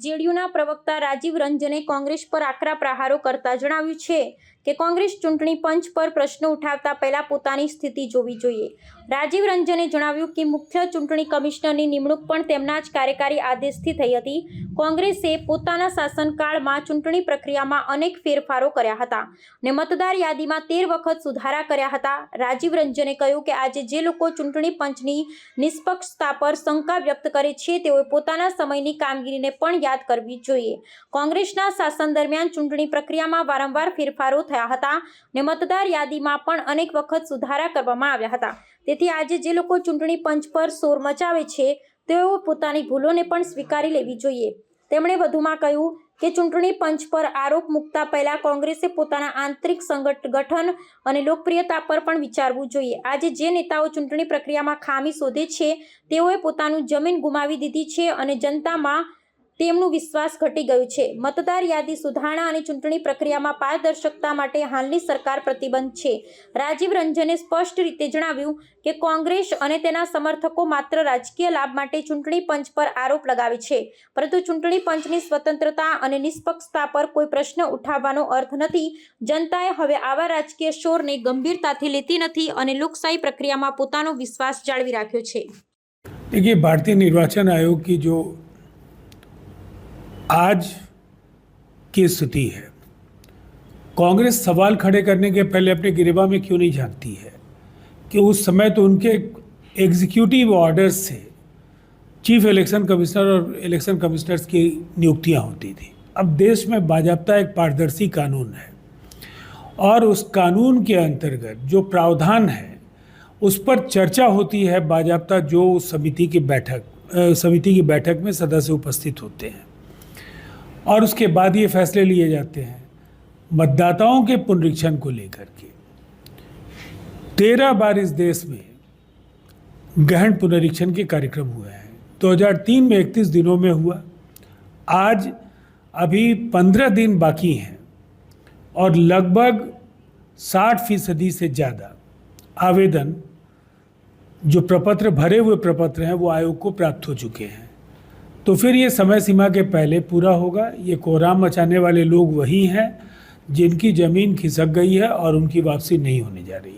જેડીયુના પ્રવક્તા રાજીવ રંજને કોંગ્રેસ પર આકરા પ્રહારો કરતા જણાવ્યું છે કે કોંગ્રેસ ચૂંટણી પંચ પર પ્રશ્નો ઉઠાવતા પહેલા પોતાની સ્થિતિ જોવી જોઈએ. રાજીવ રંજને જણાવ્યું કે મુખ્ય ચૂંટણી કમિશનરની નિમણૂક પણ તેમના જ કાર્યકારી આદેશથી થઈ હતી. કોંગ્રેસે પોતાના શાસનકાળમાં ચૂંટણી પ્રક્રિયામાં અનેક ફેરફારો કર્યા હતા અને મતદાર યાદીમાં 13 વખત સુધારા કર્યા હતા. રાજીવ રંજને કહ્યું કે આજે જે લોકો ચૂંટણી પંચની નિષ્પક્ષતા પર શંકા વ્યક્ત કરે છે તેઓએ પોતાના સમયની કામગીરીને પણ યાદ કરવી જોઈએ. કોંગ્રેસના શાસન દરમિયાન ચૂંટણી પ્રક્રિયામાં વારંવાર ફેરફારો થયા હતા અને મતદાર યાદીમાં પણ અનેક વખત સુધારા કરવામાં આવ્યા હતા. તેથી આજે જે લોકો ચૂંટણી પંચ પર શોર મચાવે છે તેઓએ પોતાની ભૂલોને પણ સ્વીકારી લેવી જોઈએ. તેમણે વધુમાં કહ્યું કે ચૂંટણી પંચ પર આરોપ મૂકતા પહેલા કોંગ્રેસે પોતાના આંતરિક સંગઠન અને લોકપ્રિયતા પર પણ વિચારવું જોઈએ. આજે જે નેતાઓ ચૂંટણી પ્રક્રિયામાં ખામી શોધે છે તેઓએ પોતાનું જમીન ગુમાવી દીધી છે અને જનતામાં તેમનું વિશ્વાસ ઘટી ગયું છે. મતદાર યાદી સુધારણા અને ચૂંટણી પ્રક્રિયામાં પારદર્શકતા માટે હાલની સરકાર પ્રતિબદ્ધ છે. રાજીવ રંજને સ્પષ્ટ રીતે જણાવ્યું કે કોંગ્રેસ અને તેના સમર્થકો માત્ર રાજકીય લાભ માટે ચૂંટણી પંચ પર આરોપ લગાવે છે, પરંતુ ચૂંટણી પંચની સ્વતંત્રતા અને નિષ્પક્ષતા પર કોઈ પ્રશ્ન ઉઠાવવાનો અર્થ નથી. જનતાએ હવે આવા રાજકીય શોરને ગંભીરતાથી લેતી નથી અને લોકશાહી પ્રક્રિયામાં પોતાનો વિશ્વાસ જાળવી રાખ્યો છે. देखिए, भारतीय निर्वाचन आयोग की जो आज की स्थिति है, कांग्रेस सवाल खड़े करने के पहले अपने गिरेबा में क्यों नहीं झांकती है कि उस समय तो उनके एग्जीक्यूटिव ऑर्डर्स से चीफ इलेक्शन कमिश्नर और इलेक्शन कमिश्नर्स की नियुक्तियां होती थी. अब देश में बाजाबता एक पारदर्शी कानून है और उस कानून के अंतर्गत जो प्रावधान है उस पर चर्चा होती है बाजाबता. जो समिति की बैठक में सदस्य उपस्थित होते हैं और उसके बाद ये फैसले लिए जाते हैं. मतदाताओं के पुनरीक्षण को लेकर के 13 बार इस देश में गहन पुनरीक्षण के कार्यक्रम हुए हैं. 2003 में 31 दिनों में हुआ. आज अभी 15 दिन बाकी हैं और लगभग 60% से ज़्यादा आवेदन जो प्रपत्र भरे हुए प्रपत्र हैं वो आयोग को प्राप्त हो चुके हैं. तो फिर ये समय सीमा के पहले पूरा होगा. ये कोहराम मचाने वाले लोग वही हैं जिनकी ज़मीन खिसक गई है और उनकी वापसी नहीं होने जा रही है.